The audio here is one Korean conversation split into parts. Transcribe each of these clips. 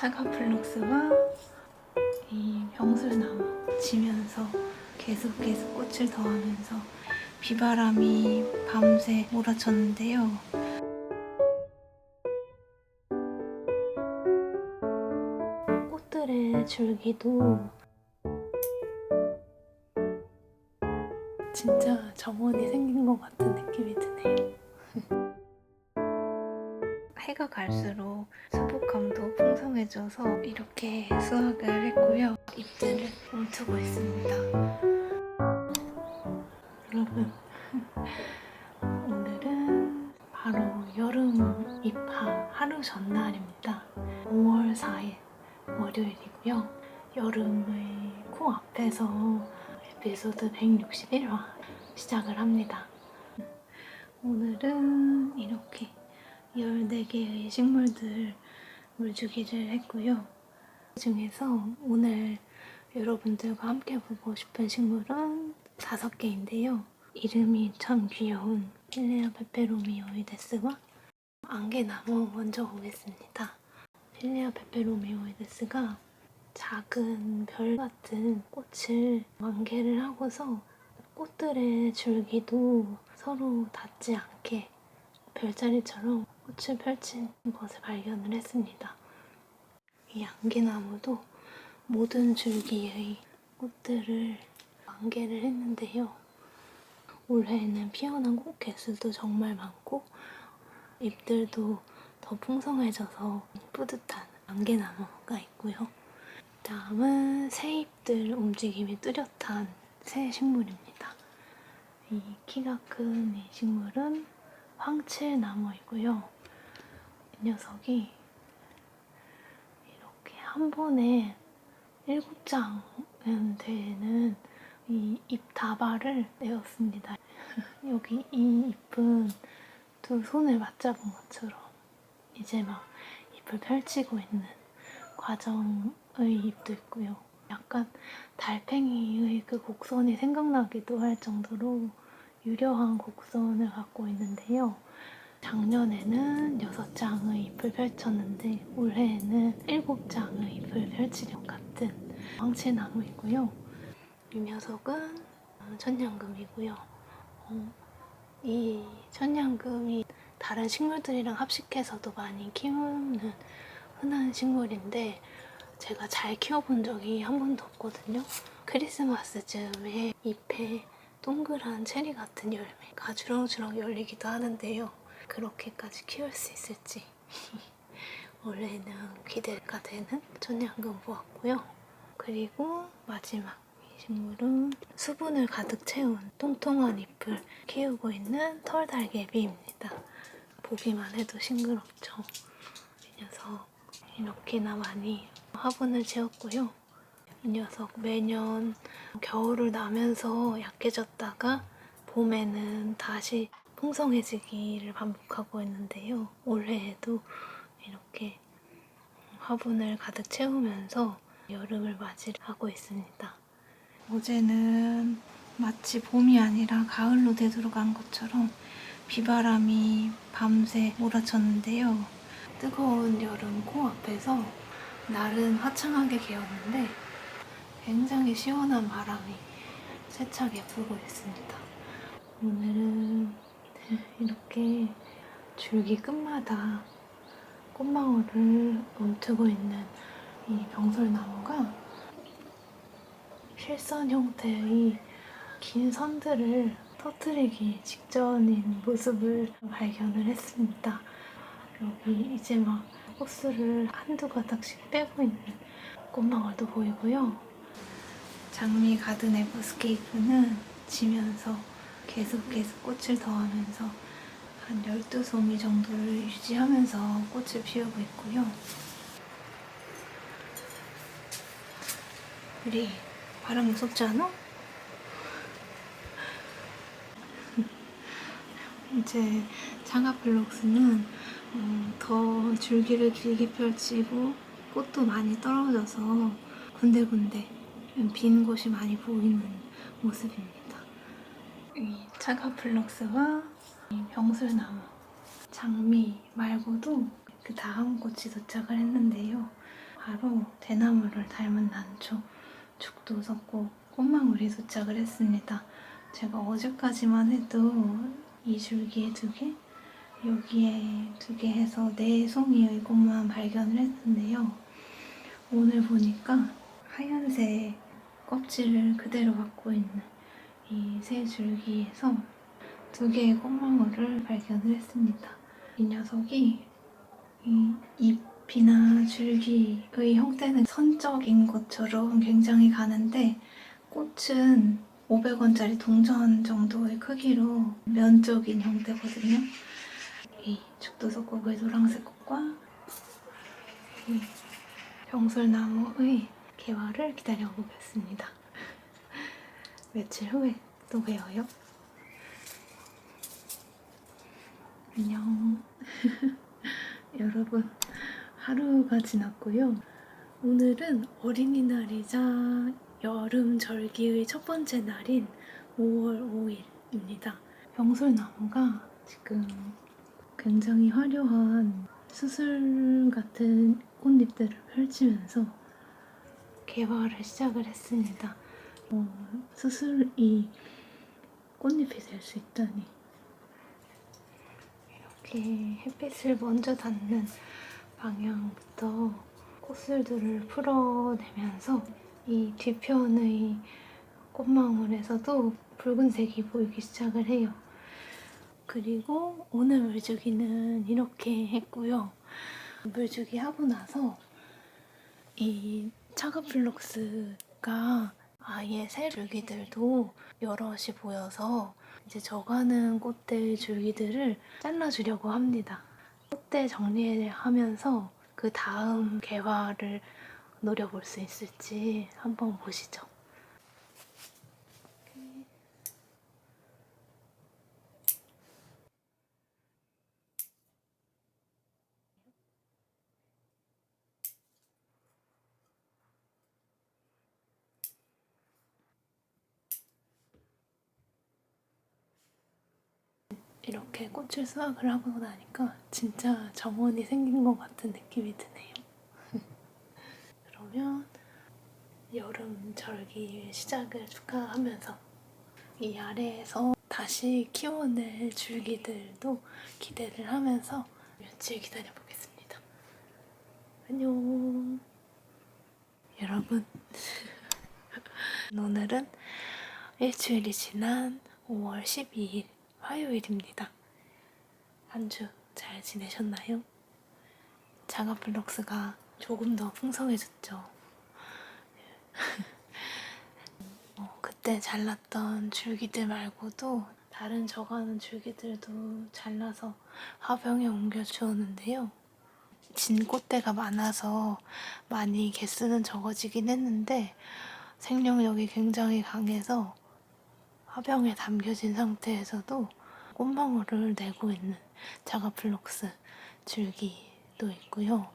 차가플럭스와 이 병술나무 지면서 계속 꽃을 더하면서 비바람이 밤새 몰아쳤는데요. 꽃들의 줄기도 진짜 정원이 생긴 것 같은 느낌이 드네요. 해가 갈수록 수북감도 풍성해져서 이렇게 수확을 했고요. 잎들을 움트고 있습니다. 여러분, 오늘은 바로 여름 입하 하루 전날입니다. 5월 4일 월요일이고요. 여름의 코앞에서 에피소드 161화 시작을 합니다. 오늘은 이렇게 14개의 식물들 물주기를 했고요. 그 중에서 오늘 여러분들과 함께 보고 싶은 식물은 5개인데요. 이름이 참 귀여운 필레아 페페로미오이데스와 안개나무 먼저 보겠습니다. 필레아 페페로미오이데스가 작은 별 같은 꽃을 완개를 하고서 꽃들의 줄기도 서로 닿지 않게 별자리처럼 꽃을 펼친 것을 발견을 했습니다. 이 안개나무도 모든 줄기의 꽃들을 완개를 했는데요. 올해에는 피어난 꽃 개수도 정말 많고 잎들도 더 풍성해져서 뿌듯한 안개나무가 있고요. 다음은 새잎들 움직임이 뚜렷한 새 식물입니다. 이 키가 큰 이 식물은 황칠나무이고요. 이 녀석이 이렇게 한 번에 7장 되는 이 잎 다발을 내었습니다. 여기 이 잎은 두 손을 맞잡은 것처럼 이제 막 잎을 펼치고 있는 과정의 잎도 있고요. 약간 달팽이의 그 곡선이 생각나기도 할 정도로 유려한 곡선을 갖고 있는데요. 작년에는 6장의 잎을 펼쳤는데 올해에는 7장의 잎을 펼칠 것 같은 황칠나무이고요. 이 녀석은 천냥금이고요. 이 천냥금이 다른 식물들이랑 합식해서도 많이 키우는 흔한 식물인데 제가 잘 키워본 적이 한 번도 없거든요. 크리스마스쯤에 잎에 동그란 체리 같은 열매가 주렁주렁 열리기도 하는데요. 그렇게까지 키울 수 있을지 원래는 기대가 되는 천냥금 보았고요. 그리고 마지막 이 식물은 수분을 가득 채운 통통한 잎을 키우고 있는 털달개비입니다. 보기만 해도 싱그럽죠. 이 녀석 이렇게나 많이 화분을 지었고요. 이 녀석 매년 겨울을 나면서 약해졌다가 봄에는 다시 풍성해지기를 반복하고 있는데요. 올해에도 이렇게 화분을 가득 채우면서 여름을 맞이하고 있습니다. 어제는 마치 봄이 아니라 가을로 되돌아간 것처럼 비바람이 밤새 몰아쳤는데요. 뜨거운 여름 코앞에서 날은 화창하게 개었는데 굉장히 시원한 바람이 세차게 불고 있습니다. 오늘은 이렇게 줄기 끝마다 꽃망울을 움트고 있는 이 병설나무가 실선 형태의 긴 선들을 터뜨리기 직전인 모습을 발견을 했습니다. 여기 이제 막 호스를 한두 가닥씩 빼고 있는 꽃망울도 보이고요. 장미 가든 에버스케이프는 지면서 계속 꽃을 더하면서 한 12송이 정도를 유지하면서 꽃을 피우고 있고요. 우리 바람 무섭지 않아? 이제 차가플럭스는 더 줄기를 길게 펼치고 꽃도 많이 떨어져서 군데군데 빈 곳이 많이 보이는 모습입니다. 이 차가플럭스와 이 병술나무, 장미 말고도 그 다음 꽃이 도착을 했는데요. 바로 대나무를 닮은 난초, 죽도 섰고 꽃망울이 도착을 했습니다. 제가 어제까지만 해도 이 줄기에 2개, 여기에 2개 해서 4송이의 꽃만 발견을 했는데요. 오늘 보니까 하얀색 껍질을 그대로 갖고 있는 이 3줄기에서 2개의 꽃망울을 발견을 했습니다. 이 녀석이 이 잎이나 줄기의 형태는 선적인 것처럼 굉장히 가는데 꽃은 500원짜리 동전 정도의 크기로 면적인 형태거든요. 이 죽도석국의 노란색 꽃과 이 병술나무의 개화를 기다려보겠습니다. 며칠 후에 또 뵈어요. 안녕. 여러분, 하루가 지났고요. 오늘은 어린이날이자 여름 절기의 첫 번째 날인 5월 5일입니다. 병술나무가 지금 굉장히 화려한 수술 같은 꽃잎들을 펼치면서 개화를 시작을 했습니다. 수술이 꽃잎이 될 수 있다니. 이렇게 햇빛을 먼저 닿는 방향부터 꽃술들을 풀어내면서 이 뒤편의 꽃망울에서도 붉은색이 보이기 시작을 해요. 그리고 오늘 물주기는 이렇게 했고요. 물주기 하고 나서 이 차가플럭스가 아예 새 줄기들도 여럿이 보여서 이제 져가는 꽃대 줄기들을 잘라주려고 합니다. 꽃대 정리하면서 그 다음 개화를 노려볼 수 있을지 한번 보시죠. 이렇게 꽃을 수확을 하고 나니까 진짜 정원이 생긴 것 같은 느낌이 드네요. 그러면 여름 절기 시작을 축하하면서 이 아래에서 다시 키워낼 줄기들도 기대를 하면서 며칠 기다려보겠습니다. 안녕. 여러분, 오늘은 일주일이 지난 5월 12일 화요일입니다. 한 주 잘 지내셨나요? 자가플럭스가 조금 더 풍성해졌죠. 그때 잘랐던 줄기들 말고도 다른 져가는 줄기들도 잘라서 화병에 옮겨 주었는데요. 진 꽃대가 많아서 많이 개수는 적어지긴 했는데 생명력이 굉장히 강해서 화병에 담겨진 상태에서도 꽃망울을 내고 있는 자가플럭스 줄기도 있고요.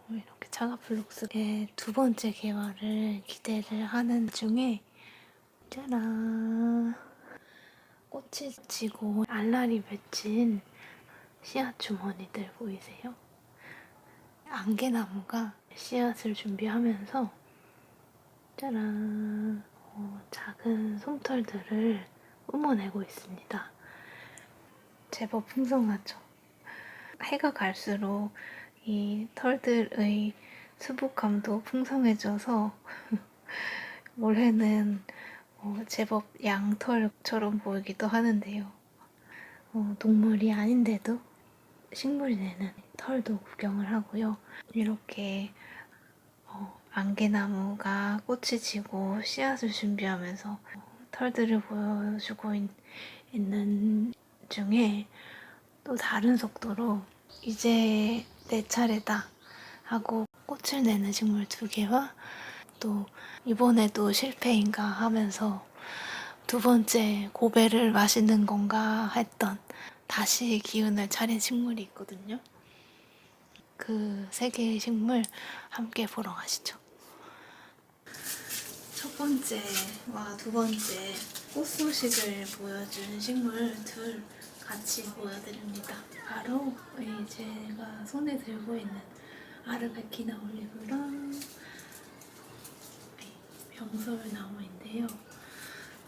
이렇게 자가플럭스의 2번째 개화를 기대를 하는 중에 짜란! 꽃이 지고 알알이 맺힌 씨앗 주머니들 보이세요? 안개나무가 씨앗을 준비하면서 짜란! 작은 솜털들을 뿜어내고 있습니다. 제법 풍성하죠? 해가 갈수록 이 털들의 수북함도 풍성해져서 올해는 제법 양털처럼 보이기도 하는데요. 동물이 아닌데도 식물이 내는 털도 구경을 하고요. 이렇게 안개나무가 꽃이 지고 씨앗을 준비하면서 털들을 보여주고 있는 중에 또 다른 속도로 이제 내 차례다 하고 꽃을 내는 식물 2개와 또 이번에도 실패인가 하면서 2번째 고배를 마시는 건가 했던 다시 기운을 차린 식물이 있거든요. 그 3개의 식물 함께 보러 가시죠. 첫 번째와 2번째 꽃 소식을 보여준 식물 둘 같이 보여드립니다. 바로 제가 손에 들고 있는 아르베키나 올리브랑 병솔나무인데요.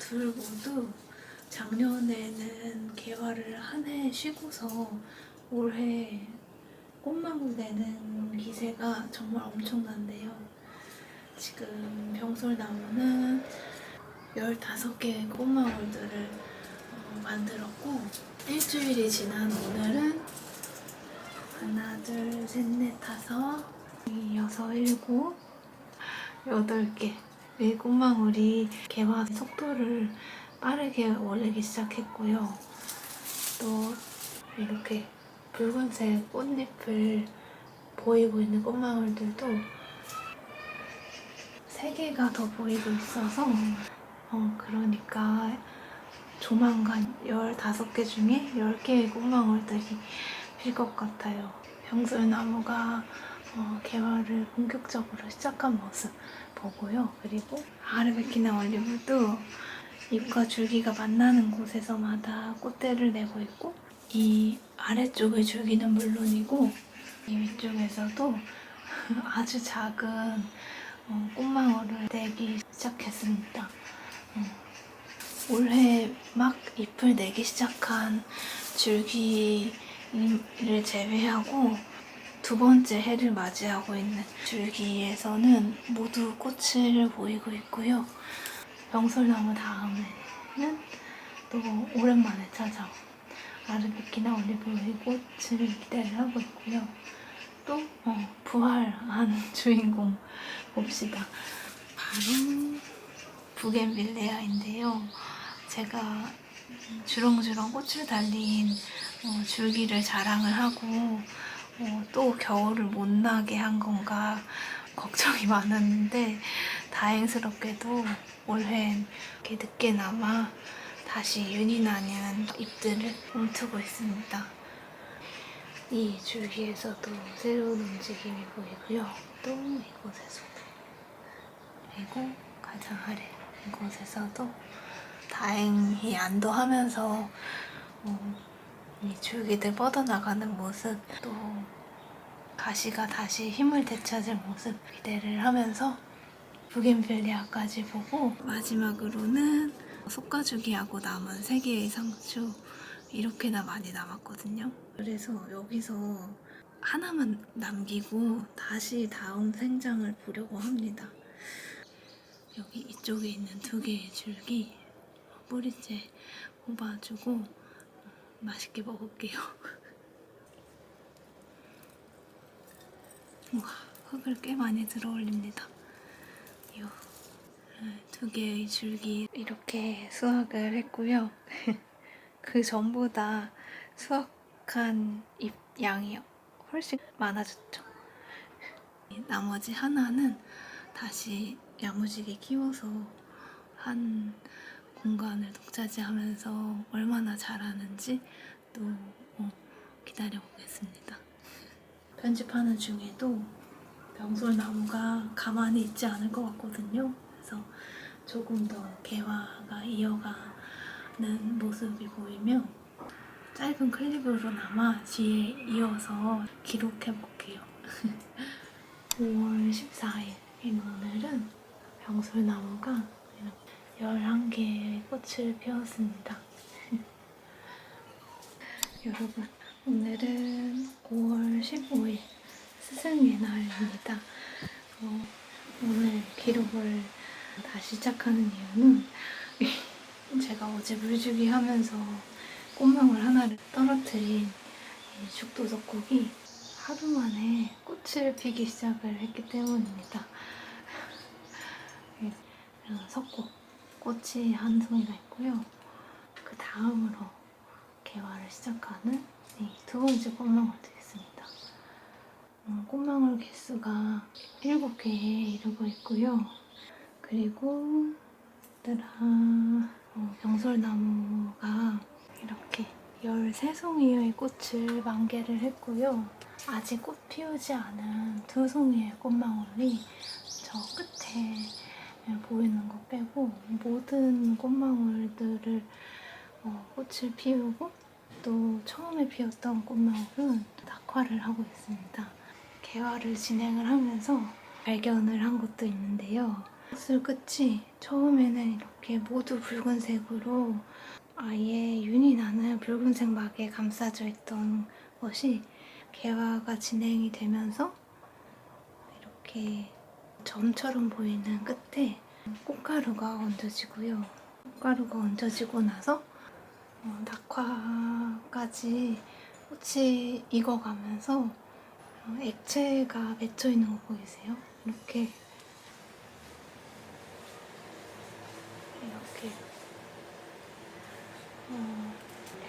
둘 모두 작년에는 개화를 한 해 쉬고서 올해 꽃망울 내는 기세가 정말 엄청난데요. 지금 병솔나무는 15개의 꽃망울들을 만들었고, 일주일이 지난 오늘은 하나, 둘, 셋, 넷, 다섯, 여섯, 일곱, 8개의 꽃망울이 개화 속도를 빠르게 올리기 시작했고요. 또 이렇게 붉은색 꽃잎을 보이고 있는 꽃망울들도 3개가 더 보이고 있어서 그러니까 조만간 15개 중에 10개의 꽃망울들이 필 것 같아요. 병솔나무가 개화를 본격적으로 시작한 모습 보고요. 그리고 아르베키나 올리브도 잎과 줄기가 만나는 곳에서마다 꽃대를 내고 있고, 이 아래쪽의 줄기는 물론이고 이 위쪽에서도 아주 작은 꽃망울을 내기 시작했습니다. 올해 막 잎을 내기 시작한 줄기를 제외하고 두 번째 해를 맞이하고 있는 줄기에서는 모두 꽃을 보이고 있고요. 병솔나무 다음에는 또 오랜만에 찾아온 아르베키나 올리브의 꽃을 기대를 하고 있고요. 또 부활한 주인공 봅시다. 바로 부겐빌레아인데요. 제가 주렁주렁 꽃을 달린 줄기를 자랑을 하고 또 겨울을 못 나게 한 건가 걱정이 많았는데, 다행스럽게도 올해는 이렇게 늦게나마 다시 윤이 나는 잎들을 움트고 있습니다. 이 줄기에서도 새로운 움직임이 보이고요. 또 이곳에서도, 그리고 가장 아래 이곳에서도 다행히 안도하면서 이 줄기들 뻗어나가는 모습, 또 가시가 다시 힘을 되찾을 모습 기대를 하면서 부겐빌리아까지 보고, 마지막으로는 속가죽이하고 남은 3개의 상추, 이렇게나 많이 남았거든요. 그래서 여기서 하나만 남기고 다시 다음 생장을 보려고 합니다. 여기 이쪽에 있는 2개의 줄기 뿌리째 뽑아주고 맛있게 먹을게요. 우와, 흙을 꽤 많이 들어올립니다. 이 2개의 줄기 이렇게 수확을 했고요. 그 전보다 수확한 잎 양이 훨씬 많아졌죠. 나머지 하나는 다시 야무지게 키워서 한 공간을 독차지하면서 얼마나 자라는지 또 기다려보겠습니다. 편집하는 중에도 병솔나무가 가만히 있지 않을 것 같거든요. 그래서 조금 더 개화가 이어가는 모습이 보이면 짧은 클립으로나마 뒤에 이어서 기록해볼게요. 5월 14일인 오늘은 병솔나무가 11개의 꽃을 피웠습니다. 여러분, 오늘은 5월 15일 스승의 날입니다. 오늘 기록을 다시 시작하는 이유는 제가 어제 물주기 하면서 꽃망울 하나를 떨어뜨린 죽도적국이 하루 만에 꽃을 피기 시작을 했기 때문입니다. 석고 꽃이 한 송이가 있고요. 그 다음으로 개화를 시작하는 이 2번째 꽃망울 되겠습니다. 꽃망울 개수가 7개에 이르고 있고요. 그리고 병솔나무가 이렇게 13송이의 꽃을 만개를 했고요. 아직 꽃 피우지 않은 2송이의 꽃망울이 저 끝에 보이는 거 빼고 모든 꽃망울들을 꽃을 피우고, 또 처음에 피웠던 꽃망울은 낙화를 하고 있습니다. 개화를 진행을 하면서 발견을 한 것도 있는데요. 꽃술 끝이 처음에는 이렇게 모두 붉은색으로 아예 윤이 나는 붉은색 막에 감싸져 있던 것이 개화가 진행이 되면서 이렇게 점처럼 보이는 끝에 꽃가루가 얹어지고요. 꽃가루가 얹어지고 나서 낙화까지 꽃이 익어가면서 액체가 맺혀 있는 거 보이세요? 이렇게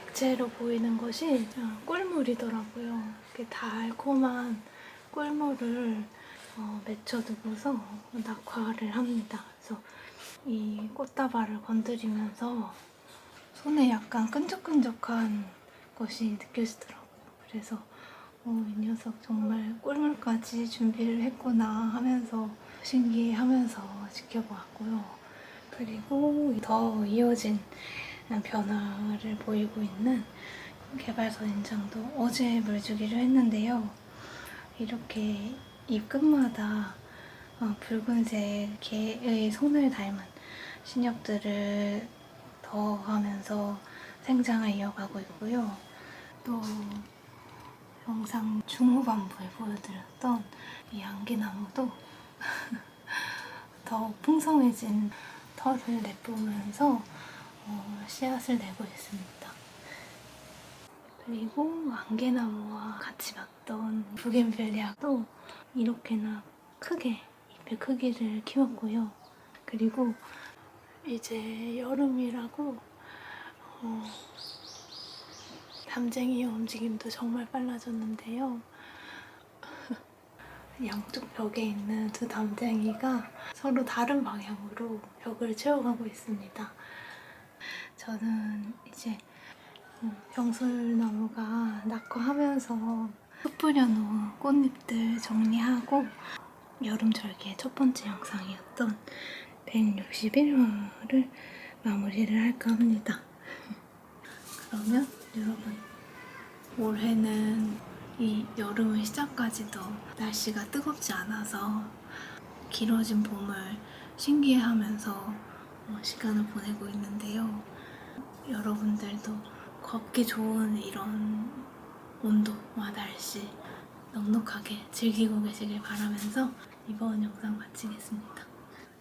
액체로 보이는 것이 꿀물이더라고요. 이렇게 달콤한 꿀물을 맺혀두고서 낙화를 합니다. 그래서 이 꽃다발을 건드리면서 손에 약간 끈적끈적한 것이 느껴지더라고요. 그래서 이 녀석 정말 꿀물까지 준비를 했구나 하면서 신기해하면서 지켜보았고요. 그리고 더 이어진 변화를 보이고 있는 개발선 인장도 어제 물주기를 했는데요. 이렇게 잎 끝마다 붉은색 개의 손을 닮은 신엽들을 더하면서 생장을 이어가고 있고요. 또 영상 중후반부에 보여드렸던 이 안개나무도 더 풍성해진 털을 내뿜으면서 씨앗을 내고 있습니다. 그리고 안개나무와 같이 봤던 부겐빌리아도 이렇게나 크게 잎의 크기를 키웠고요. 그리고 이제 여름이라고 담쟁이의 움직임도 정말 빨라졌는데요. 양쪽 벽에 있는 두 담쟁이가 서로 다른 방향으로 벽을 채워가고 있습니다. 저는 이제 병술나무가 낙화하면서 흩 뿌려놓은 꽃잎들 정리하고 여름 절기의 첫 번째 영상이었던 161화를 마무리를 할까 합니다. 그러면 여러분, 올해는 이 여름의 시작까지도 날씨가 뜨겁지 않아서 길어진 봄을 신기해하면서 시간을 보내고 있는데요. 여러분들도 걷기 좋은 이런 온도와 날씨 넉넉하게 즐기고 계시길 바라면서 이번 영상 마치겠습니다.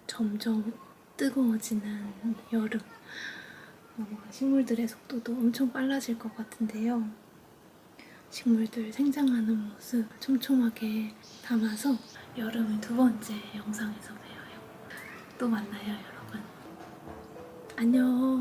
점점 뜨거워지는 여름. 식물들의 속도도 엄청 빨라질 것 같은데요. 식물들 생장하는 모습 촘촘하게 담아서 여름의 두 번째 영상에서 봬요. 또 만나요, 여러분. 안녕.